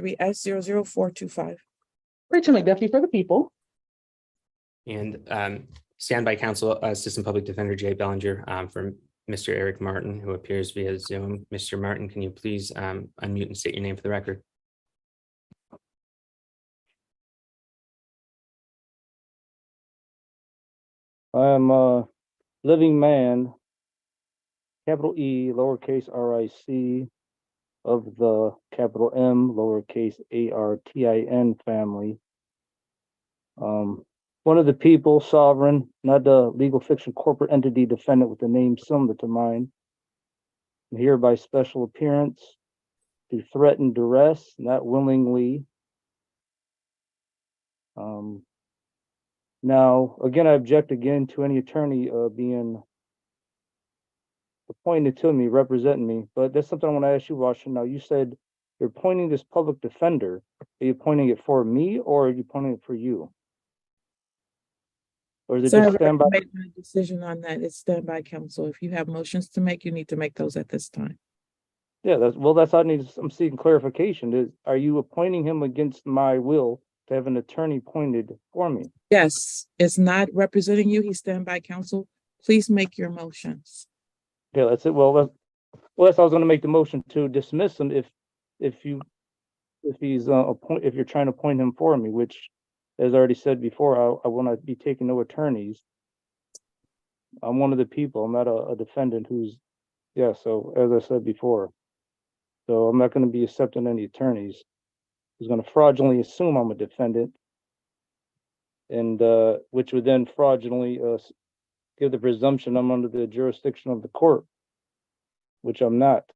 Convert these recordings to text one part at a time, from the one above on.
23S00425. Rachel McDuffie for the people. And standby counsel, Assistant Public Defender Jay Bellinger for Mr. Eric Martin, who appears via Zoom. Mr. Martin, can you please unmute and state your name for the record? I'm a living man, capital E, lowercase R-I-C, of the capital M, lowercase A-R-T-I-N family. One of the people, sovereign, not a legal fiction corporate entity defendant with a name similar to mine. And here by special appearance to threaten duress, not willingly. Now, again, I object again to any attorney being appointed to me, representing me. But that's something I want to ask you, Washington. Now, you said you're appointing this public defender. Are you appointing it for me or are you appointing it for you? Or is it So just standby? I made my decision on that. It's standby counsel. If you have motions to make, you need to make those at this time. Yeah, that's how I need. I'm seeking clarification. Are you appointing him against my will to have an attorney appointed for me? Yes, it's not representing you. He's standby counsel. Please make your motions. Yeah, that's it. Well, that's I was going to make the motion to dismiss him if he's if you're trying to appoint him for me, which, as I already said before, I will not be taking no attorneys. I'm one of the people. I'm not a defendant who's, yeah. So as I said before, so I'm not going to be accepting any attorneys who's going to fraudulently assume I'm a defendant, and which would then fraudulently give the presumption I'm under the jurisdiction of the court, which I'm not.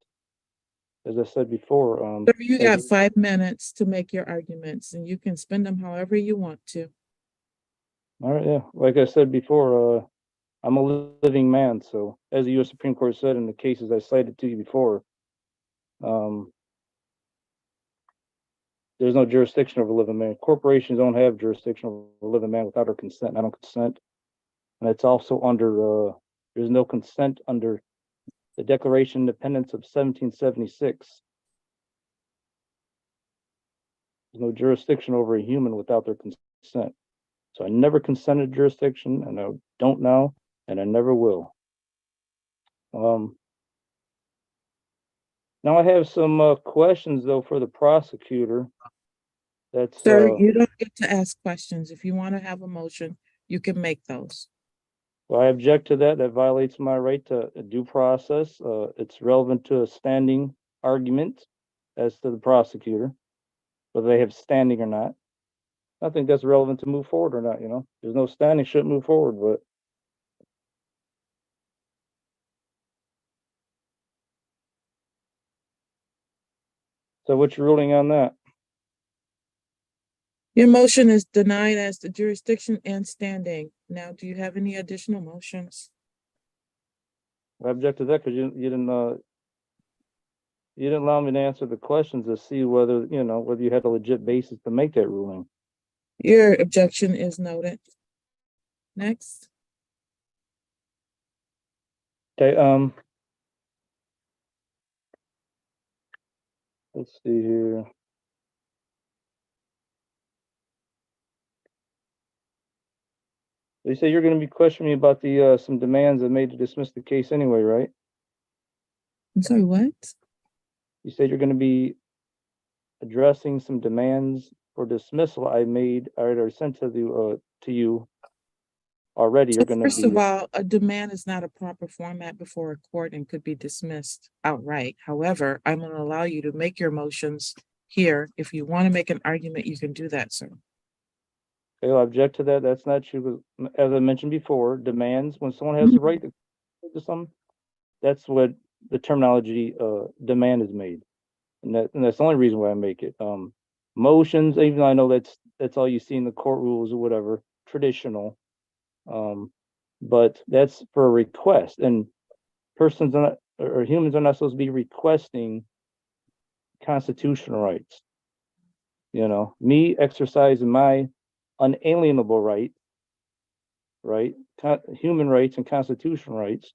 As I said before, So you got 5 minutes to make your arguments, and you can spend them however you want to. All right, yeah. Like I said before, I'm a living man. So as the U.S. Supreme Court said in the cases I cited to you before, there's no jurisdiction over a living man. Corporations don't have jurisdiction over a living man without our consent. I don't consent. And it's also under, there's no consent under the Declaration of Independence of 1776. There's no jurisdiction over a human without their consent. So I never consented to jurisdiction, and I don't now, and I never will. Now I have some questions though for the prosecutor. That's Sir, you don't get to ask questions. If you want to have a motion, you can make those. well, I object to that. That violates my right to a due process. It's relevant to a standing argument as to the prosecutor, whether they have standing or not. I think that's relevant to move forward or not, you know. There's no standing, shouldn't move forward, but so what's your ruling on that? Your motion is denied as to jurisdiction and standing. Now, do you have any additional motions? I object to that because you didn't allow me to answer the questions to see whether, you know, whether you had a legit basis to make that ruling. Your objection is noted. Next. Okay, let's see here. You say you're going to be questioning me about the some demands that made to dismiss the case anyway, right? I'm sorry, what? You said you're going to be addressing some demands for dismissal I made or sent to you already. So You're going to first be. of all, a demand is not a proper format before a court and could be dismissed outright. However, I'm going to allow you to make your motions here. If you want to make an argument, you can do that, sir. Okay, I object to that. That's not true. As I mentioned before, demands, when someone has the right to something, that's what the terminology demand is made. And that's the only reason why I make it. Motions, even though I know that's all you see in the court rules or whatever, traditional. But that's for a request, and persons are not, or humans are not supposed to be requesting constitutional rights. You know, me exercising my unalienable right, human rights and constitutional rights,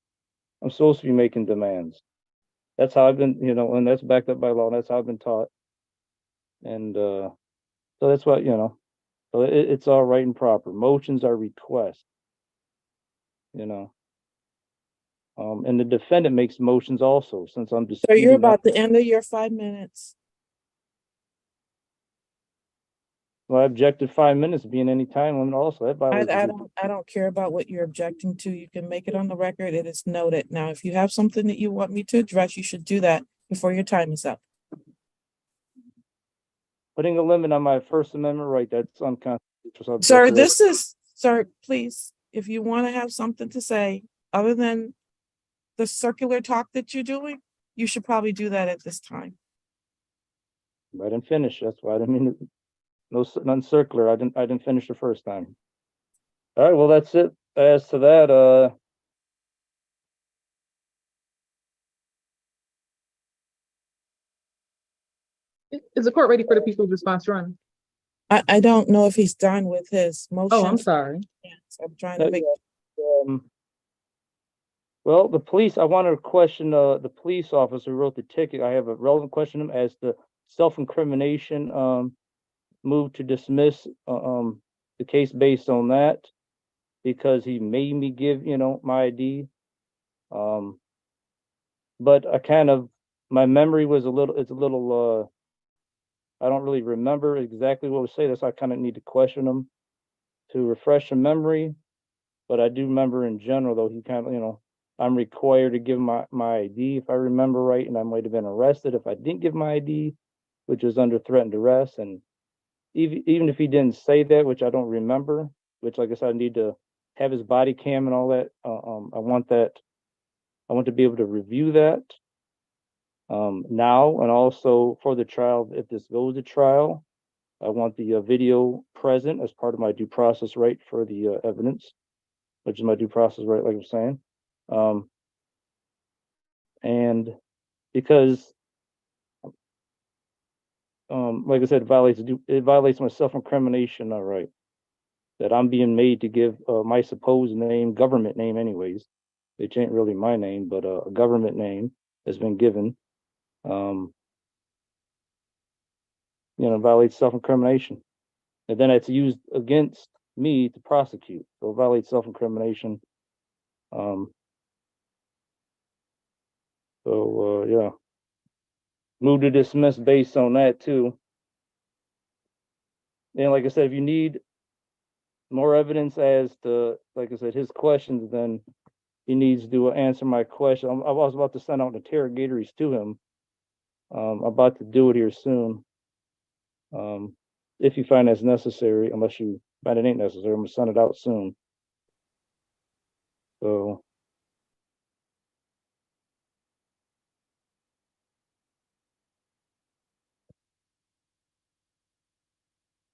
I'm supposed to be making demands. That's how I've been, you know, and that's backed up by law, and that's how I've been taught. And so that's what, so it's all right and proper. Motions are requests, and the defendant makes motions also, since I'm So you're disputing. about to end of your 5 minutes. Well, I objected 5 minutes being any time limit also. That violates. I don't care about what you're objecting to. You can make it on the record. It is noted. Now, if you have something that you want me to address, you should do that before your time is up. Putting a limit on my First Amendment right, that's unconstitutional. So I object Sir, to that. sir, please, if you want to have something to say, other than the circular talk that you're doing, you should probably do that at this time. I didn't finish. That's why I didn't mean to, none circular. I didn't finish the first time. All right, well, that's it. As to that, Is the court ready for the people's response run? I don't know if he's done with his motion. Oh, I'm sorry. Yes, I'm trying to make, well, the police, I want to question the police officer who wrote the ticket. I have a relevant question to him as to self-incrimination, move to dismiss the case based on that, because he made me give, my ID. But my memory was it's a little, I don't really remember exactly what was said. That's why I kind of need to question him to refresh the memory. But I do remember in general, though, he kind of, I'm required to give my ID if I remember right, and I might have been arrested if I didn't give my ID, which is under threatened arrest. And even if he didn't say that, which I don't remember, which, like I said, I need to have his body cam and all that. I want that. I want to be able to review that now, and also for the trial, if this goes to trial, I want the video present as part of my due process right for the evidence, which is my due process right, like I'm saying. And because, like I said, it violates my self-incrimination right, that I'm being made to give my supposed name, government name anyways, which ain't really my name, but a government name has been given. Violates self-incrimination. And then it's used against me to prosecute. So it violates self-incrimination. Yeah. Move to dismiss based on that too. And like I said, if you need more evidence as to, like I said, his questions, then he needs to answer my question. I was about to send out interrogatories to him. I'm about to do it here soon. If you find that's necessary, unless you find it ain't necessary, I'm gonna send it out soon. So.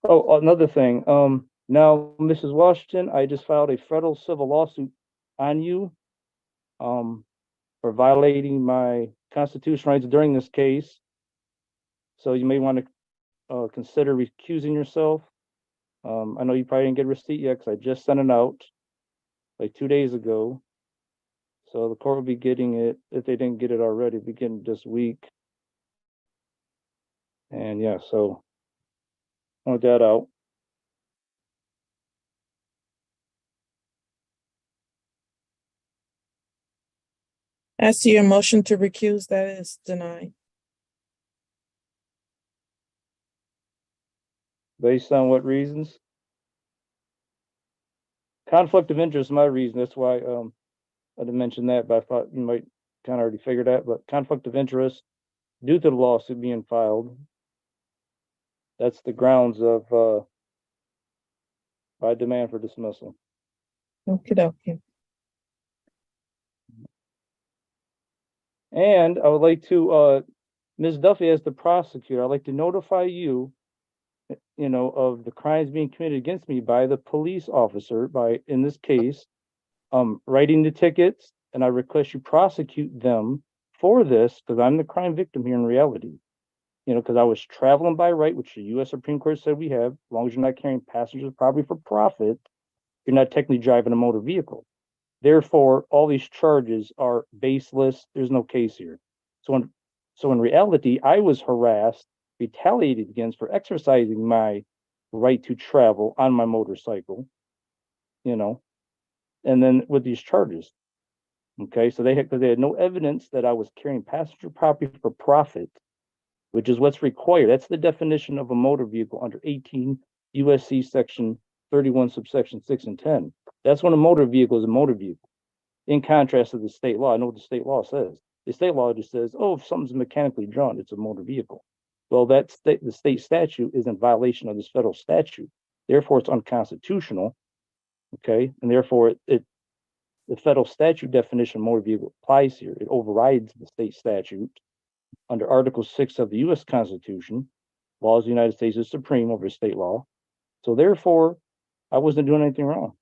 Oh, another thing. Now, Mrs. Washington, I just filed a federal civil lawsuit on you, for violating my constitutional rights during this case. So you may want to consider recusing yourself. I know you probably didn't get a receipt yet because I just sent it out like 2 days ago. So the court will be getting it, if they didn't get it already, be getting it this week. And yeah, so point that out. as to your motion to recuse, that is denied. Based on what reasons? Conflict of interest is my reason. That's why I didn't mention that, but I thought you might kind of already figure that. But conflict of interest due to the lawsuit being filed, that's the grounds of my demand for dismissal. Okay. And I would like to, Ms. Duffy, as the prosecutor, I'd like to notify you, of the crimes being committed against me by the police officer in this case, writing the tickets, and I request you prosecute them for this because I'm the crime victim here in reality. Because I was traveling by right, which the U.S. Supreme Court said we have, as long as you're not carrying passengers probably for profit, you're not technically driving a motor vehicle. Therefore, all these charges are baseless. There's no case here. So in reality, I was harassed retaliated against for exercising my right to travel on my motorcycle, you know, and then with these charges. Okay, so because they had no evidence that I was carrying passenger property for profit, which is what's required. That's the definition of a motor vehicle under 18 USC section 31 subsection 6 and 10. That's when a motor vehicle is a motor vehicle. In contrast to the state law, I know what the state law says. The state law just says, oh, if something's mechanically drawn, it's a motor vehicle. Well, the state statute is in violation of this federal statute. Therefore, it's unconstitutional. Okay, and therefore, the federal statute definition of motor vehicle applies here. It overrides the state statute under Article 6 of the U.S. Constitution. Laws of the United States is supreme over state law. So therefore, I wasn't doing anything wrong.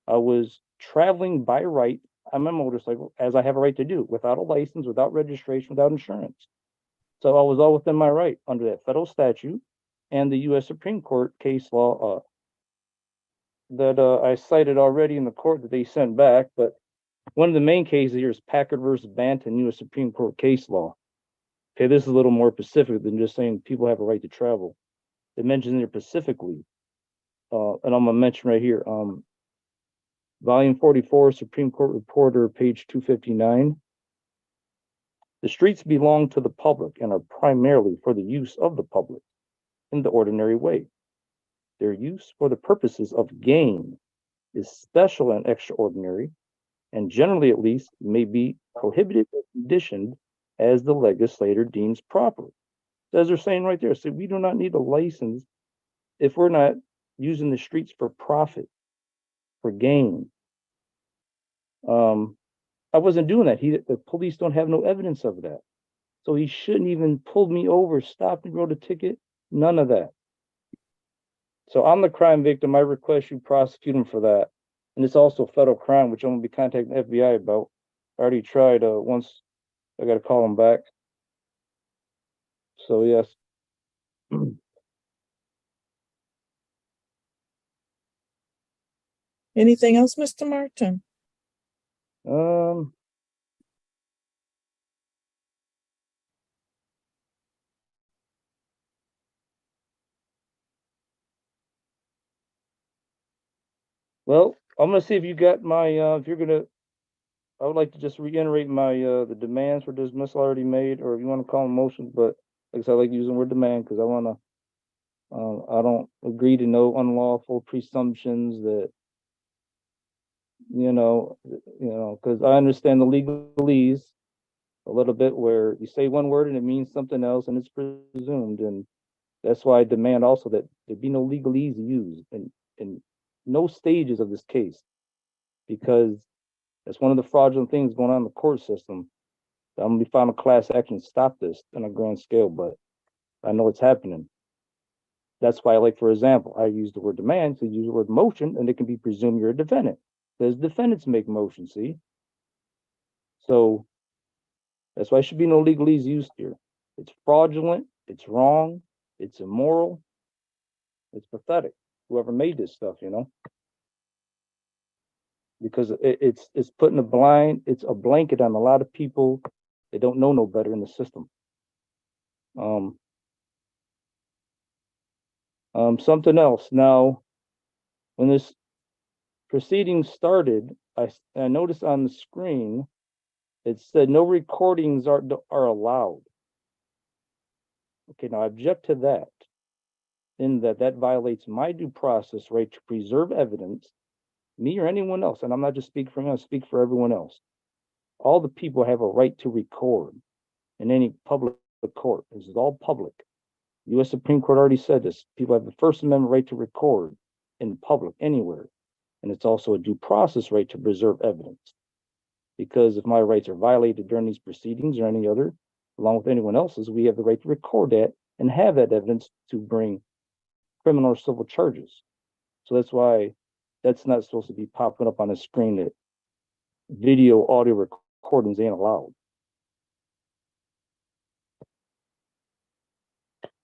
I was traveling by right on my motorcycle, as I have a right to do, without a license, without registration, without insurance. So I was all within my right under that federal statute and the U.S. Supreme Court case law that I cited already in the court that they sent back. But one of the main cases here is Packard versus Banton, U.S. Supreme Court case law. Okay, this is a little more specific than just saying people have a right to travel. It mentions here specifically, and I'm gonna mention right here, Volume 44, Supreme Court Reporter, page 259. The streets belong to the public and are primarily for the use of the public in the ordinary way. Their use for the purposes of gain is special and extraordinary, and generally at least may be prohibited or conditioned as the legislator deems proper. As they're saying right there, so we do not need a license if we're not using the streets for profit, for gain. I wasn't doing that. The police don't have no evidence of that. So he shouldn't even pull me over, stop and wrote a ticket, none of that. So I'm the crime victim. I request you prosecute him for that. And it's also federal crime, which I'm gonna be contacting the FBI about. I already tried once. I gotta call him back. So yes. Anything else, Mr. Martin? Well, I'm gonna see if you got my if you're gonna I would like to just reiterate my the demands for dismissal already made, or if you want to call them motions, but like I said, I like using the word demand because I don't agree to no unlawful presumptions that because I understand the legalese a little bit where you say one word and it means something else and it's presumed, and that's why I demand also that there be no legalese used in no stages of this case, because that's one of the fraudulent things going on in the court system. I'm gonna be filing a class action to stop this on a grand scale, but I know it's happening. That's why, like, for example, I use the word demand to use the word motion, and it can be presumed you're a defendant. Because defendants make motions, see? So that's why there should be no legalese used here. It's fraudulent, it's wrong, it's immoral, it's pathetic. Whoever made this stuff, because it's putting it's a blanket on a lot of people that don't know no better in the system. Something else. Now, when this proceeding started, I noticed on the screen it said no recordings are allowed. Okay, now I object to that, in that violates my due process right to preserve evidence, me or anyone else, and I'm not just speaking for me, I speak for everyone else. All the people have a right to record in any public court. This is all public. U.S. Supreme Court already said this. People have the First Amendment right to record in public anywhere. And it's also a due process right to preserve evidence. Because if my rights are violated during these proceedings or any other, along with anyone else's, we have the right to record that and have that evidence to bring criminal or civil charges. So that's why that's not supposed to be popping up on the screen that video, audio recordings ain't allowed.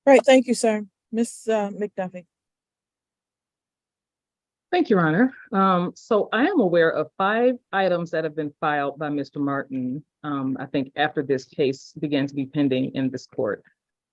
Right, thank you, sir. Ms. McDuffie. Thank you, Your Honor. So I am aware of 5 items that have been filed by Mr. Martin, I think after this case began to be pending in this court.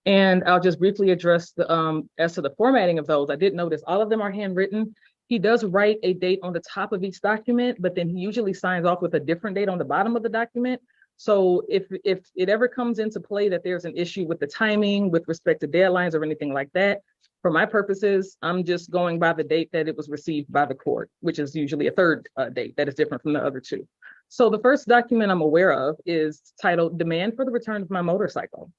And I'll just briefly address the as to the formatting of those. I did notice all of them are handwritten. He does write a date on the top of each document, but then he usually signs off with a different date on the bottom of the document. So if it ever comes into play that there's an issue with the timing with respect to deadlines or anything like that, for my purposes, I'm just going by the date that it was received by the court, which is usually a third date that is different from the other two. So the first document I'm aware of is titled Demand for the Return of My Motorcycle.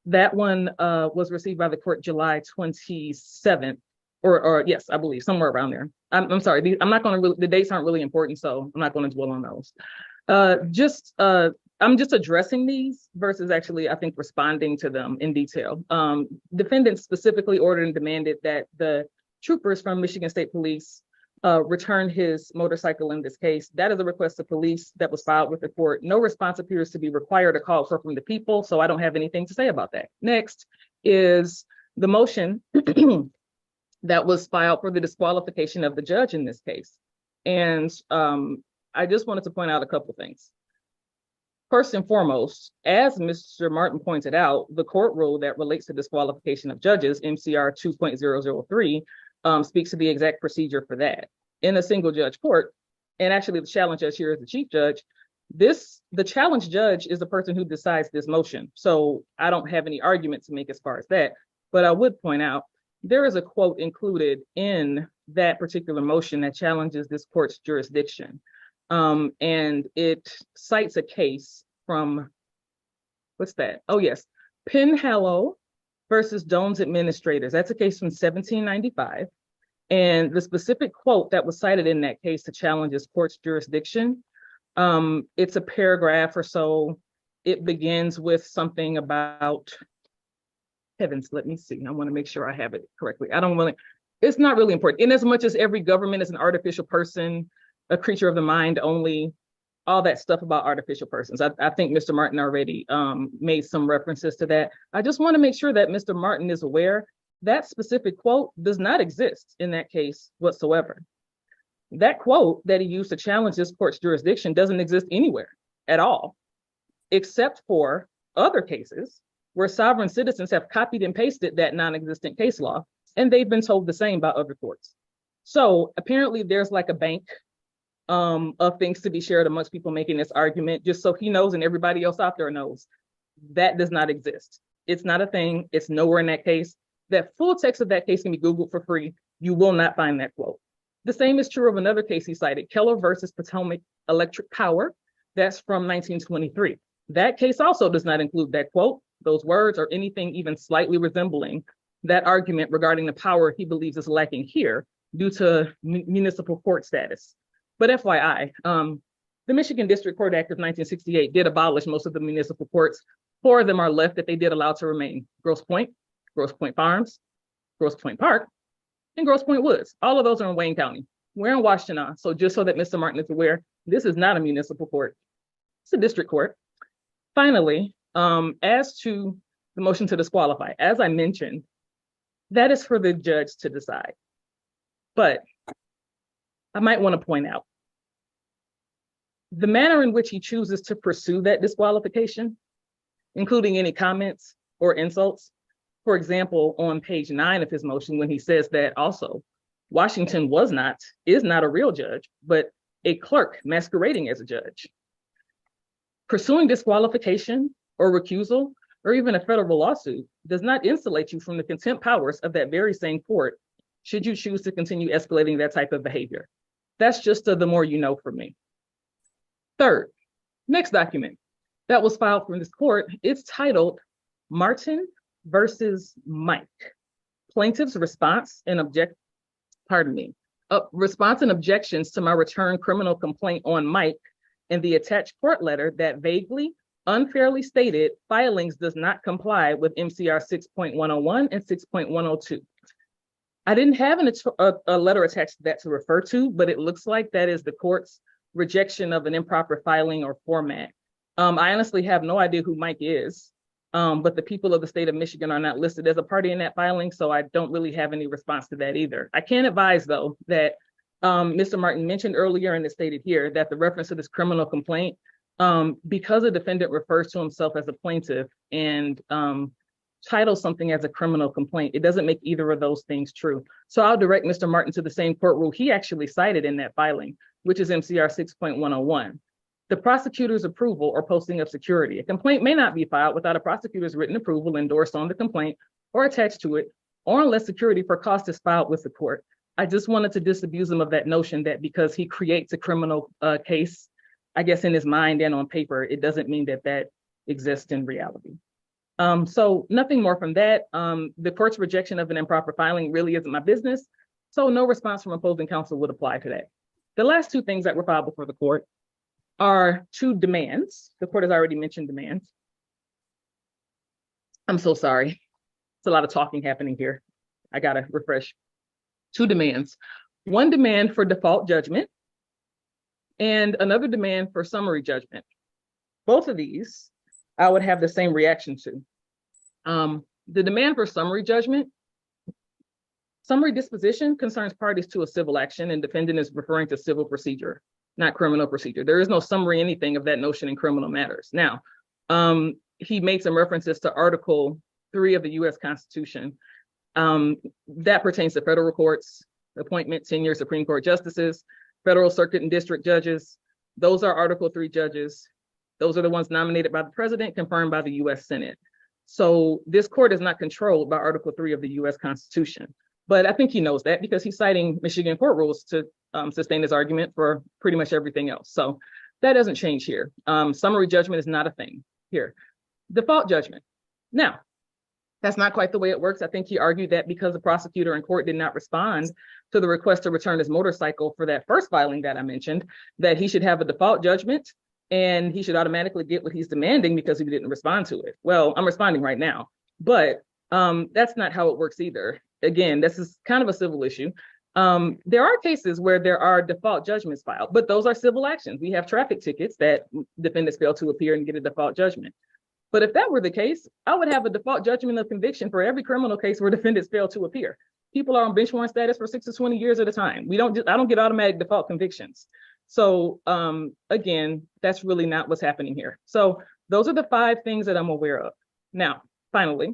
That one was received by the court July 27th, or yes, I believe somewhere around there. I'm sorry, I'm not going to the dates aren't really important, so I'm not going to dwell on those. I'm just addressing these versus actually, I think, responding to them in detail. Defendants specifically ordered and demanded that the troopers from Michigan State Police return his motorcycle in this case. That is a request of police that was filed with the court. No response appears to be required or called for from the people, so I don't have anything to say about that. Next is the motion that was filed for the disqualification of the judge in this case. And I just wanted to point out a couple things. First and foremost, as Mr. Martin pointed out, the court rule that relates to disqualification of judges, MCR 2.003, speaks to the exact procedure for that. In a single judge court, and actually the challenge judge here is the chief judge, the challenge judge is the person who decides this motion. So I don't have any argument to make as far as that, but I would point out there is a quote included in that particular motion that challenges this court's jurisdiction. And it cites a case from, what's that? Oh yes, Penhallow versus Doan's Administrators. That's a case from 1795. And the specific quote that was cited in that case to challenge this court's jurisdiction, it's a paragraph or so. It begins with something about, heavens, let me see. I want to make sure I have it correctly. I don't want to, it's not really important. In as much as every government is an artificial person, a creature of the mind only, all that stuff about artificial persons. I think Mr. Martin already made some references to that. I just want to make sure that Mr. Martin is aware that specific quote does not exist in that case whatsoever. That quote that he used to challenge this court's jurisdiction doesn't exist anywhere at all, except for other cases where sovereign citizens have copied and pasted that non-existent case law, and they've been told the same by other courts. So apparently there's like a bank of things to be shared amongst people making this argument, just so he knows and everybody else out there knows that does not exist. It's not a thing. It's nowhere in that case. That full text of that case can be Googled for free. You will not find that quote. The same is true of another case he cited, Keller versus Potomac Electric Power. That's from 1923. That case also does not include that quote, those words, or anything even slightly resembling that argument regarding the power he believes is lacking here due to municipal court status. But FYI, the Michigan District Court Act of 1968 did abolish most of the municipal courts. 4 of them are left that they did allow to remain: Grosse Pointe Farms, Grosse Pointe Park, and Grosse Pointe Woods. All of those are in Wayne County. We're in Washington. So just so that Mr. Martin is aware, this is not a municipal court. It's a district court. Finally, as to the motion to disqualify, as I mentioned, that is for the judge to decide. But I might want to point out the manner in which he chooses to pursue that disqualification, including any comments or insults. For example, on page 9 of his motion, when he says that also Washington is not a real judge, but a clerk masquerading as a judge. Pursuing disqualification or recusal, or even a federal lawsuit, does not insulate you from the contempt powers of that very same court, should you choose to continue escalating that type of behavior. That's just the more you know from me. Third, next document that was filed from this court, it's titled Martin versus Mike. Plaintiff's response and response and objections to my return criminal complaint on Mike and the attached court letter that vaguely, unfairly stated filings does not comply with MCR 6.101 and 6.102. I didn't have a letter attached to that to refer to, but it looks like that is the court's rejection of an improper filing or format. I honestly have no idea who Mike is, but the people of the state of Michigan are not listed as a party in that filing, so I don't really have any response to that either. I can advise, though, that Mr. Martin mentioned earlier, and it's stated here, that the reference to this criminal complaint, because a defendant refers to himself as a plaintiff and title something as a criminal complaint. It doesn't make either of those things true. So I'll direct Mr. Martin to the same court rule he actually cited in that filing, which is MCR 6.101. The prosecutor's approval or posting of security. A complaint may not be filed without a prosecutor's written approval endorsed on the complaint or attached to it, or unless security for cost is filed with the court. I just wanted to disabuse him of that notion that because he creates a criminal case, I guess in his mind and on paper, it doesn't mean that that exists in reality. So nothing more from that. The court's rejection of an improper filing really isn't my business. So no response from opposing counsel would apply to that. The last two things that were filed before the court are two demands. The court has already mentioned demands. I'm so sorry. It's a lot of talking happening here. I gotta refresh. Two demands. One demand for default judgment and another demand for summary judgment. Both of these I would have the same reaction to. The demand for summary judgment, summary disposition concerns parties to a civil action, and defendant is referring to civil procedure, not criminal procedure. There is no summary anything of that notion in criminal matters. Now, he made some references to Article 3 of the US Constitution. That pertains to federal courts, appointment, tenure, Supreme Court justices, federal circuit and district judges. Those are Article 3 judges. Those are the ones nominated by the president, confirmed by the US Senate. So this court is not controlled by Article 3 of the US Constitution. But I think he knows that because he's citing Michigan court rules to sustain his argument for pretty much everything else. So that doesn't change here. Summary judgment is not a thing here. Default judgment. Now, that's not quite the way it works. I think he argued that because the prosecutor in court did not respond to the request to return his motorcycle for that first filing that I mentioned, that he should have a default judgment and he should automatically get what he's demanding because he didn't respond to it. Well, I'm responding right now, but that's not how it works either. Again, this is kind of a civil issue. There are cases where there are default judgments filed, but those are civil actions. We have traffic tickets that defendants fail to appear and get a default judgment. But if that were the case, I would have a default judgment of conviction for every criminal case where defendants fail to appear. People are on bench warrant status for 6 to 20 years at a time. I don't get automatic default convictions. So again, that's really not what's happening here. So those are the 5 things that I'm aware of. Now, finally,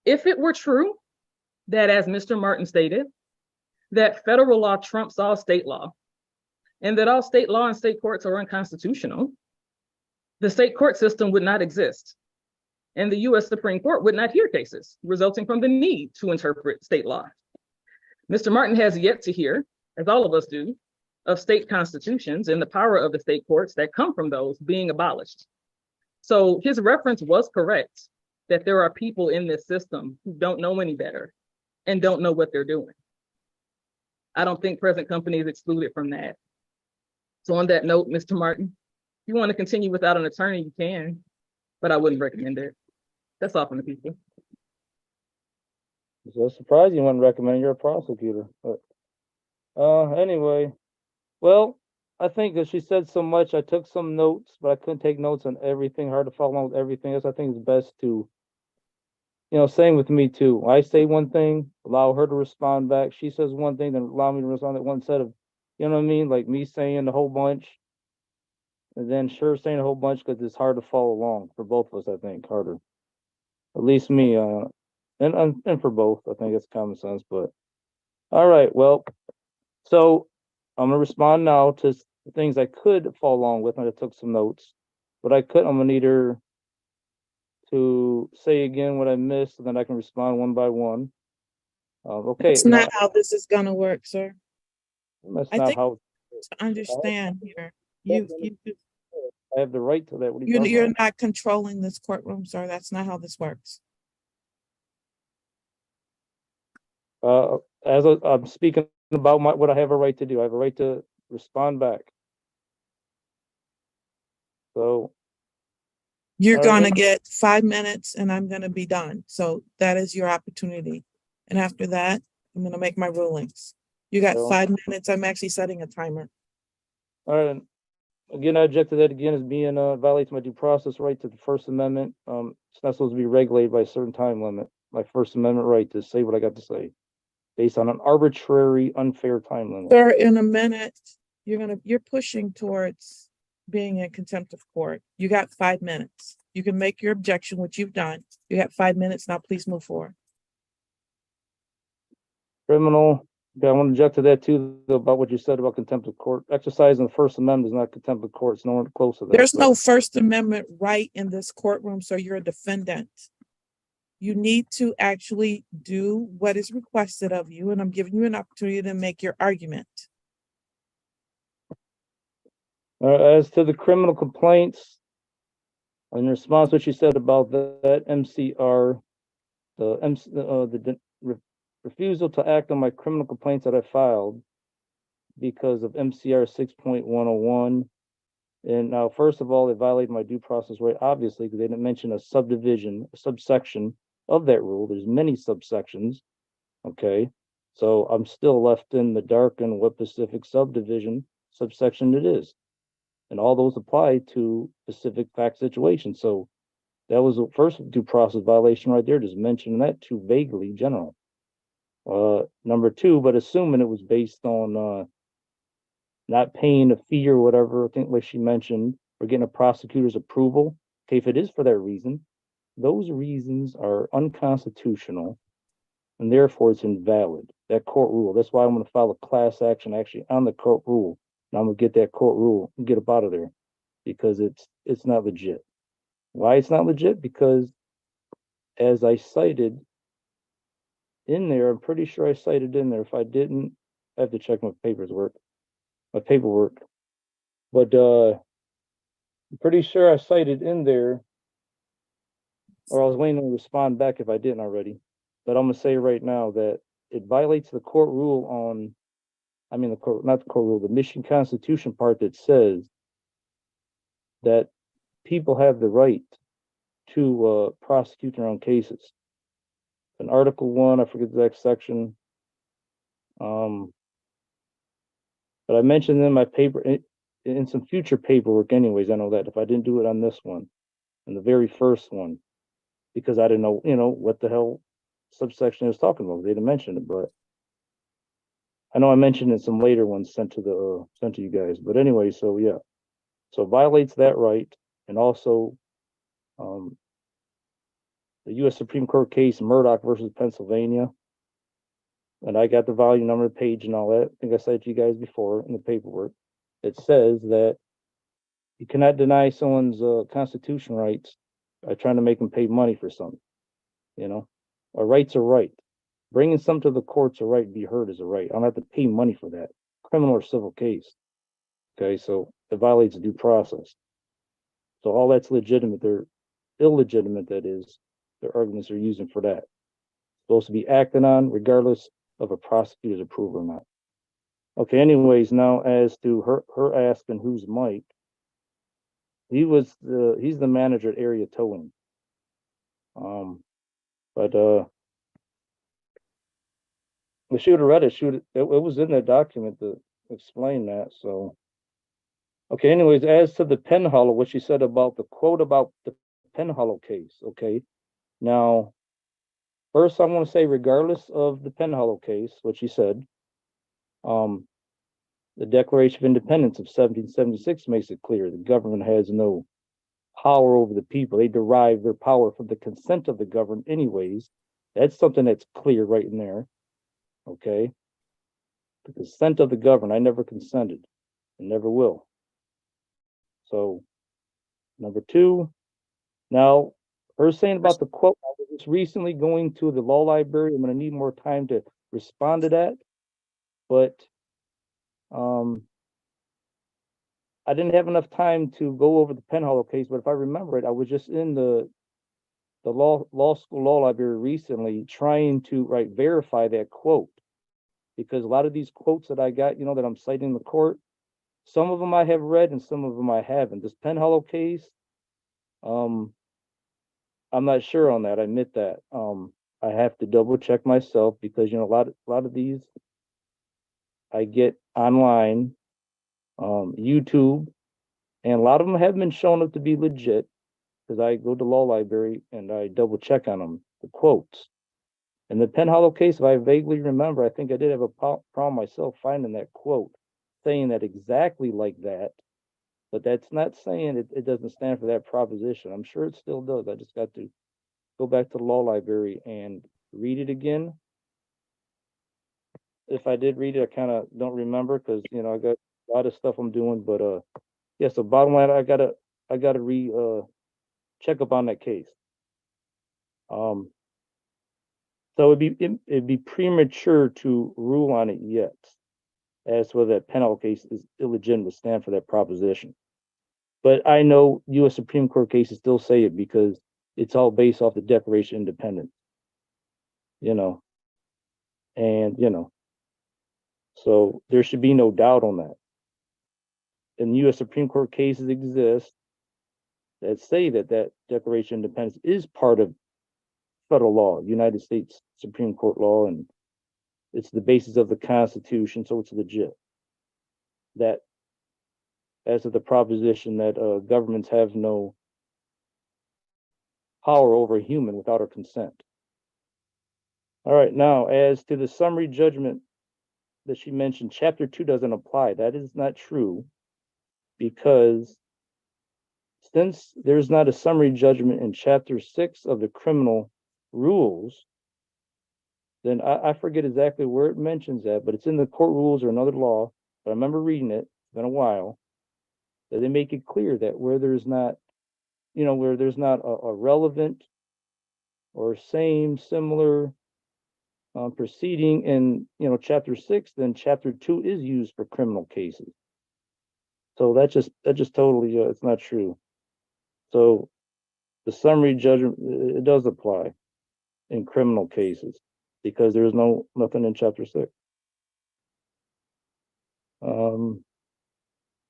if it were true that, as Mr. Martin stated, that federal law trumps all state law, and that all state law and state courts are unconstitutional, the state court system would not exist, and the US Supreme Court would not hear cases resulting from the need to interpret state law. Mr. Martin has yet to hear, as all of us do, of state constitutions and the power of the state courts that come from those being abolished. So his reference was correct, that there are people in this system who don't know any better and don't know what they're doing. I don't think present company is excluded from that. So on that note, Mr. Martin, if you want to continue without an attorney, you can, but I wouldn't recommend it. That's all from the people. It's a surprise you wouldn't recommend you're a prosecutor. But anyway, well, I think that she said so much. I took some notes, but I couldn't take notes on everything. Hard to follow along with everything else. I think it's best to, same with me too. I say one thing, allow her to respond back. She says one thing, then allow me to respond at one set of, you know what I mean? Like me saying a whole bunch, and then her saying a whole bunch, because it's hard to follow along for both of us, I think, harder. At least me, and for both, I think it's common sense, but all right, well, so I'm gonna respond now to things I could follow along with, and I took some notes, but I couldn't. I'm gonna need her to say again what I missed, and then I can respond one by one. Okay. It's not how this is gonna work, sir. That's I not think how. To understand here, I have the right to that. What are you talking you're about? not controlling this courtroom, sir. That's not how this works. As I'm speaking about what I have a right to do, I have a right to respond back. So You're all gonna right. get 5 minutes and I'm gonna be done. So that is your opportunity. And after that, I'm gonna make my rulings. You got So- 5 minutes. I'm actually setting a timer. All right. Again, I object to that again as being violates my due process right to the First Amendment. It's not supposed to be regulated by a certain time limit. My First Amendment right to say what I got to say, based on an arbitrary, unfair time limit. Sir, in a minute, you're pushing towards being in contempt of court. You got 5 minutes. You can make your objection, which you've done. You have 5 minutes. Now please move forward. Criminal, okay, I want to object to that too, though, about what you said about contempt of court. Exercising the First Amendment is not contempt of court. It's nowhere close to that. There's no First Amendment right in this courtroom, so you're a defendant. You need to actually do what is requested of you, and I'm giving you an opportunity to make your argument. As to the criminal complaints, in response to what you said about that MCR, refusal to act on my criminal complaints that I filed because of MCR 6.101. And now, first of all, it violated my due process right, obviously, because they didn't mention a subdivision, a subsection of that rule. There's many subsections. Okay. So I'm still left in the dark on what specific subdivision subsection it is. And all those apply to specific fact situations. So that was the first due process violation right there, just mentioning that too vaguely general. Number two, but assuming it was based on not paying a fee or whatever, I think like she mentioned, or getting a prosecutor's approval. Okay, if it is for that reason, those reasons are unconstitutional and therefore it's invalid. That court rule. That's why I'm going to file a class action actually on the court rule. And I'm going to get that court rule and get up out of there because it's not legit. Why it's not legit? Because as I cited in there, I'm pretty sure I cited in there. If I didn't, I have to check my paperwork. But I'm pretty sure I cited in there, or I was waiting to respond back if I didn't already. But I'm gonna say right now that it violates the court rule on, not the court rule, the Michigan Constitution part that says that people have the right to prosecute their own cases. In Article 1, I forget the exact section. But I mentioned in my paper, in some future paperwork anyways, I know that if I didn't do it on this one, in the very first one, because I didn't know, what the hell subsection it was talking about. They didn't mention it, but I know I mentioned in some later ones sent to you guys. But anyway, so yeah. So it violates that right. And also the US Supreme Court case Murdoch versus Pennsylvania. And I got the volume number, page, and all that. I think I cited you guys before in the paperwork. It says that you cannot deny someone's constitutional rights by trying to make them pay money for something. A right's a right. Bringing something to the court's a right to be heard is a right. I don't have to pay money for that, criminal or civil case. Okay, so it violates due process. So all that's legitimate. They're illegitimate, that is, their arguments are using for that. Supposed to be acted on regardless of a prosecutor's approval or not. Okay, anyways, now as to her asking who's Mike, he's the manager at Area Towing. But she would have read it. It was in the document to explain that. So, okay. Anyways, as to the Penhollow, what she said about the quote about the Penhollow case. Okay, now first I want to say, regardless of the Penhollow case, what she said, the Declaration of Independence of 1776 makes it clear the government has no power over the people. They derive their power from the consent of the governed anyways. That's something that's clear right in there. Okay. The consent of the governed. I never consented and never will. So, number two, now her saying about the quote, I was just recently going to the law library. I'm going to need more time to respond to that. But I didn't have enough time to go over the Penhollow case, but if I remember it, I was just in the law school law library recently trying to verify that quote, because a lot of these quotes that I got, that I'm citing in the court, some of them I have read and some of them I haven't. This Penhollow case, I'm not sure on that. I admit that. I have to double check myself because a lot of these I get online, YouTube, and a lot of them have been shown up to be legit because I go to law library and I double check on them, the quotes. In the Penhollow case, if I vaguely remember, I think I did have a problem myself finding that quote saying that exactly like that. But that's not saying it doesn't stand for that proposition. I'm sure it still does. I just got to go back to the law library and read it again. If I did read it, I kind of don't remember because I got a lot of stuff I'm doing. But yeah. So bottom line, I gotta check up on that case. So it'd be premature to rule on it yet, as to whether that penal case is illegitimate to stand for that proposition. But I know U.S. Supreme Court cases still say it because it's all based off the Declaration of Independence, and so there should be no doubt on that. And U.S. Supreme Court cases exist that say that Declaration of Independence is part of federal law, United States Supreme Court law, and it's the basis of the Constitution, so it's legit. That as to the proposition that governments have no power over a human without our consent. All right, now as to the summary judgment that she mentioned, Chapter 2 doesn't apply. That is not true, because since there's not a summary judgment in Chapter 6 of the criminal rules, then I forget exactly where it mentions that, but it's in the court rules or another law. But I remember reading it, it's been a while, that they make it clear that where there's not a relevant or same, similar proceeding in Chapter 6, then Chapter 2 is used for criminal cases. So that just totally it's not true. So the summary judgment, it does apply in criminal cases because there's nothing in Chapter 6.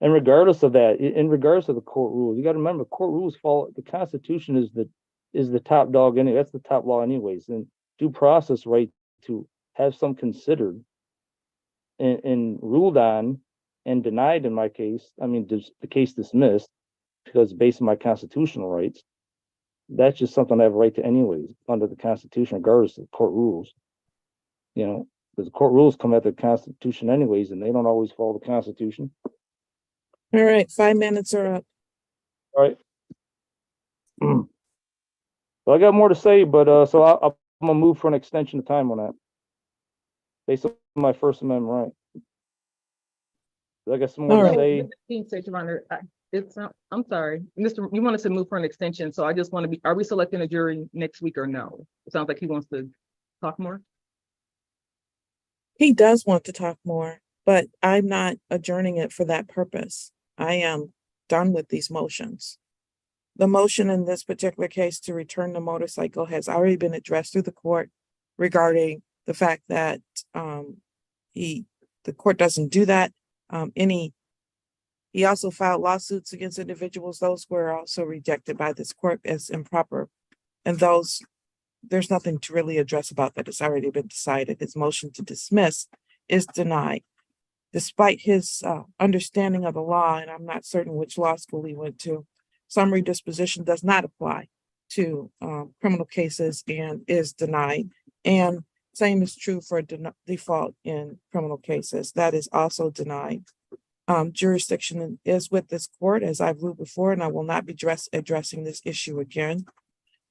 And regardless of that, in regards to the court rules, you got to remember court rules follow the Constitution is the top dog anyway. That's the top law anyways. And due process right to have some considered and ruled on and denied in my case. I mean, the case dismissed because based on my constitutional rights. That's just something I have a right to anyways under the Constitution, regardless of court rules. Because the court rules come after the Constitution anyways, and they don't always follow the Constitution. All right, 5 minutes are up. All right. So I got more to say, but so I'm gonna move for an extension of time on that, based on my First Amendment right. I got some more to say. I'm sorry, Mr. You wanted to move for an extension, so I just want to be. Are we selecting a jury next week or no? It sounds like he wants to talk more. He does want to talk more, but I'm not adjourning it for that purpose. I am done with these motions. The motion in this particular case to return the motorcycle has already been addressed through the court regarding the fact that the court doesn't do that. He also filed lawsuits against individuals. Those were also rejected by this court as improper. And there's nothing to really address about that. It's already been decided. His motion to dismiss is denied. Despite his understanding of the law, and I'm not certain which law school he went to, summary disposition does not apply to criminal cases and is denied. And same is true for default in criminal cases. That is also denied. Jurisdiction is with this court, as I've ruled before, and I will not be addressing this issue again.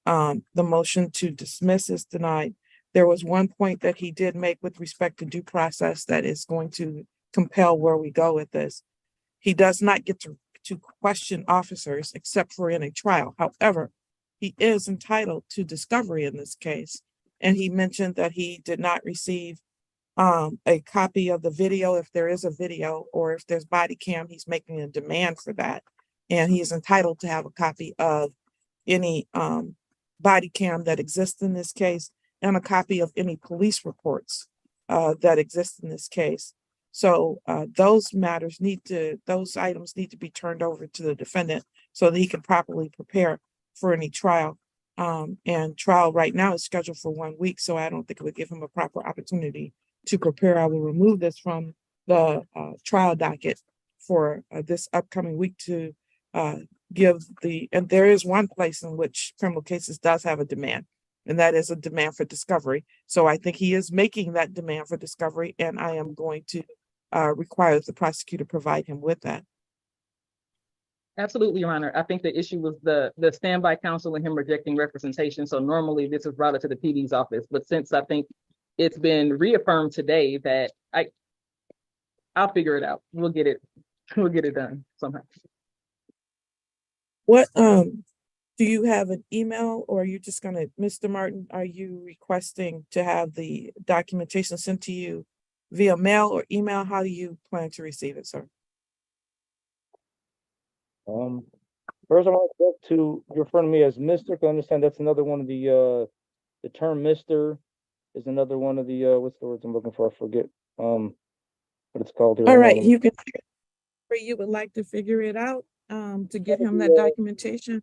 The motion to dismiss is denied. There was one point that he did make with respect to due process that is going to compel where we go with this. He does not get to question officers except for in a trial. However, he is entitled to discovery in this case. And he mentioned that he did not receive a copy of the video, if there is a video, or if there's body cam, he's making a demand for that. And he is entitled to have a copy of any body cam that exists in this case and a copy of any police reports that exist in this case. So those items need to be turned over to the defendant so that he can properly prepare for any trial. And trial right now is scheduled for 1 week, so I don't think it would give him a proper opportunity to prepare. I will remove this from the trial docket for this upcoming week to and there is one place in which criminal cases does have a demand, and that is a demand for discovery. So I think he is making that demand for discovery, and I am going to require that the prosecutor provide him with that. Absolutely, Your Honor. I think the issue was the standby counsel and him rejecting representation. So normally this is routed to the PD's office, but since I think it's been reaffirmed today that I'll figure it out. We'll get it done somehow. What, do you have an email, or are you just gonna, Mr. Martin, are you requesting to have the documentation sent to you via mail or email? How do you plan to receive it, sir? First I want to refer to me as Mr. 'cause I understand that's another one of the term Mr. is another one of the, what's the words I'm looking for? I forget, what it's called here. All Hold right, on. you can, where you would like to figure it out, to get him that documentation.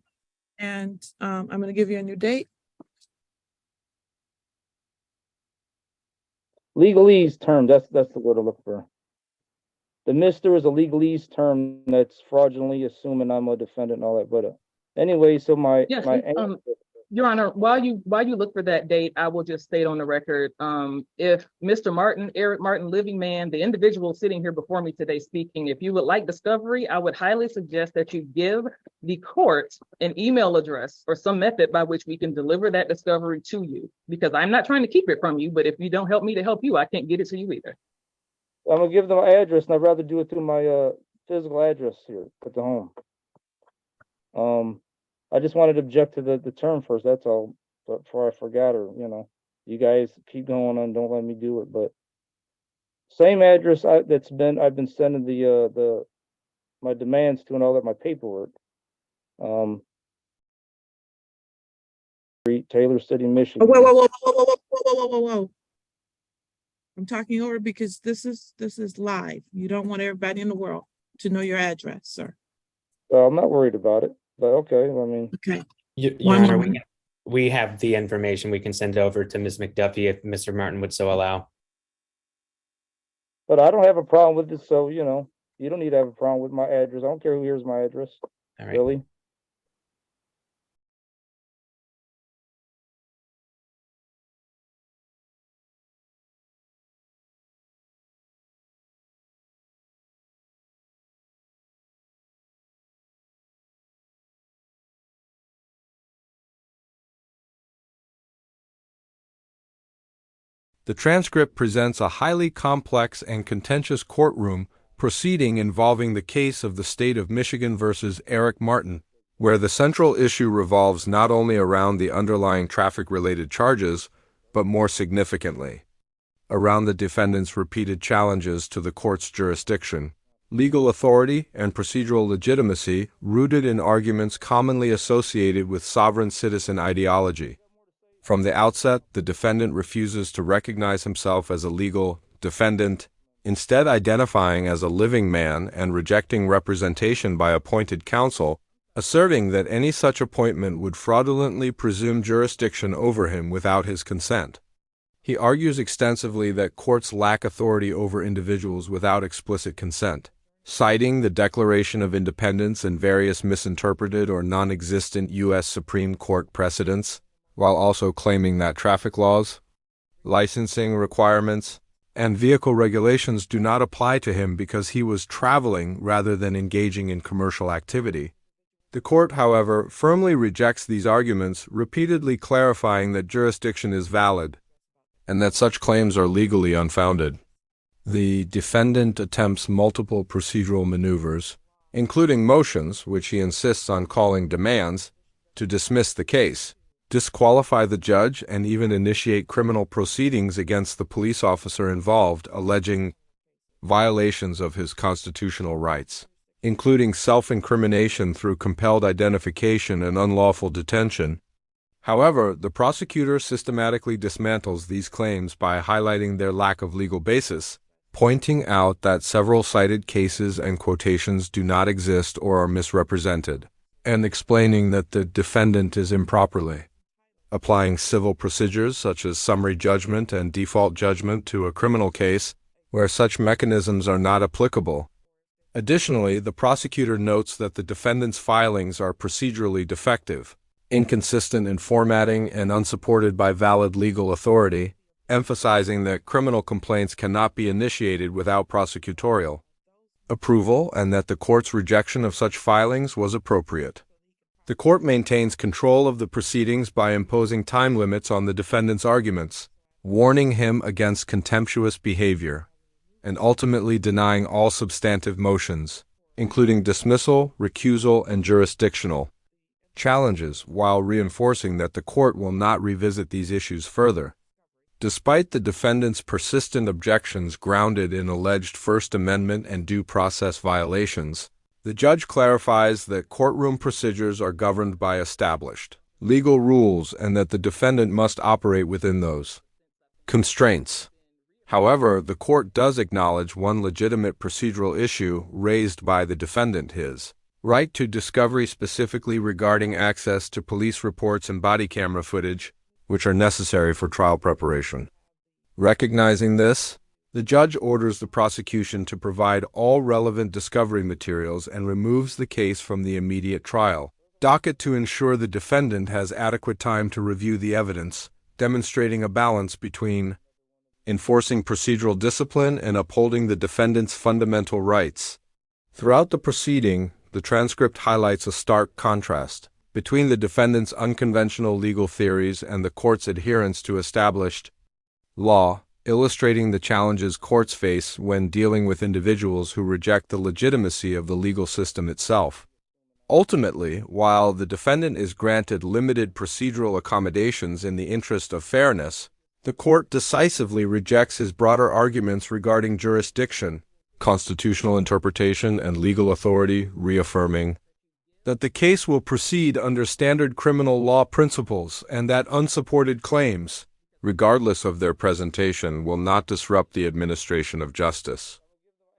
And, I'm gonna give you a new date. Legalese term, that's the word I'm looking for. The Mr. is a legalese term that's fraudulently assuming I'm a defendant and all that, but anyway, so Yes, my Your Honor, while you look for that date, I will just state on the record, if Mr. Martin, Eric Martin, living man, the individual sitting here before me today speaking, if you would like discovery, I would highly suggest that you give the court an email address or some method by which we can deliver that discovery to you, because I'm not trying to keep it from you, but if you don't help me to help you, I can't get it to you either. I'm gonna give them my address, and I'd rather do it through my physical address here at the home. I just wanted to object to the term first, that's all, but before I forgot, or you guys keep going on, don't let me do it. But same address I've been sending my demands to and all that, my paperwork. Taylor City, Michigan. Whoa. I'm talking over because this is live. You don't want everybody in the world to know your address, sir. I'm not worried about it, but okay, I mean. Okay. Your One Honor, moment. we have the information. We can send it over to Ms. McDuffie if Mr. Martin would so allow. But I don't have a problem with it, so you don't need to have a problem with my address. I don't care who hears my address. All right. Really. The transcript presents a highly complex and contentious courtroom proceeding involving the case of the state of Michigan versus Eric Martin, where the central issue revolves not only around the underlying traffic-related charges, but more significantly, around the defendant's repeated challenges to the court's jurisdiction, legal authority, and procedural legitimacy rooted in arguments commonly associated with sovereign citizen ideology. From the outset, the defendant refuses to recognize himself as a legal defendant, instead identifying as a living man and rejecting representation by appointed counsel, asserting that any such appointment would fraudulently presume jurisdiction over him without his consent. He argues extensively that courts lack authority over individuals without explicit consent, citing the Declaration of Independence and various misinterpreted or non-existent U.S. Supreme Court precedents, while also claiming that traffic laws, licensing requirements, and vehicle regulations do not apply to him because he was traveling rather than engaging in commercial activity. The court, however, firmly rejects these arguments, repeatedly clarifying that jurisdiction is valid and that such claims are legally unfounded. The defendant attempts multiple procedural maneuvers, including motions, which he insists on calling demands, to dismiss the case, disqualify the judge, and even initiate criminal proceedings against the police officer involved, alleging violations of his constitutional rights, including self-incrimination through compelled identification and unlawful detention. However, the prosecutor systematically dismantles these claims by highlighting their lack of legal basis, pointing out that several cited cases and quotations do not exist or are misrepresented, and explaining that the defendant is improperly applying civil procedures such as summary judgment and default judgment to a criminal case where such mechanisms are not applicable. Additionally, the prosecutor notes that the defendant's filings are procedurally defective, inconsistent in formatting, and unsupported by valid legal authority, emphasizing that criminal complaints cannot be initiated without prosecutorial approval and that the court's rejection of such filings was appropriate. The court maintains control of the proceedings by imposing time limits on the defendant's arguments, warning him against contemptuous behavior, and ultimately denying all substantive motions, including dismissal, recusal, and jurisdictional challenges, while reinforcing that the court will not revisit these issues further. Despite the defendant's persistent objections grounded in alleged First Amendment and due process violations, the judge clarifies that courtroom procedures are governed by established legal rules and that the defendant must operate within those constraints. However, the court does acknowledge one legitimate procedural issue raised by the defendant, his right to discovery, specifically regarding access to police reports and body camera footage, which are necessary for trial preparation. Recognizing this, the judge orders the prosecution to provide all relevant discovery materials and removes the case from the immediate trial docket to ensure the defendant has adequate time to review the evidence, demonstrating a balance between enforcing procedural discipline and upholding the defendant's fundamental rights. Throughout the proceeding, the transcript highlights a stark contrast between the defendant's unconventional legal theories and the court's adherence to established law, illustrating the challenges courts face when dealing with individuals who reject the legitimacy of the legal system itself. Ultimately, while the defendant is granted limited procedural accommodations in the interest of fairness, the court decisively rejects his broader arguments regarding jurisdiction, constitutional interpretation, and legal authority, reaffirming that the case will proceed under standard criminal law principles and that unsupported claims, regardless of their presentation, will not disrupt the administration of justice.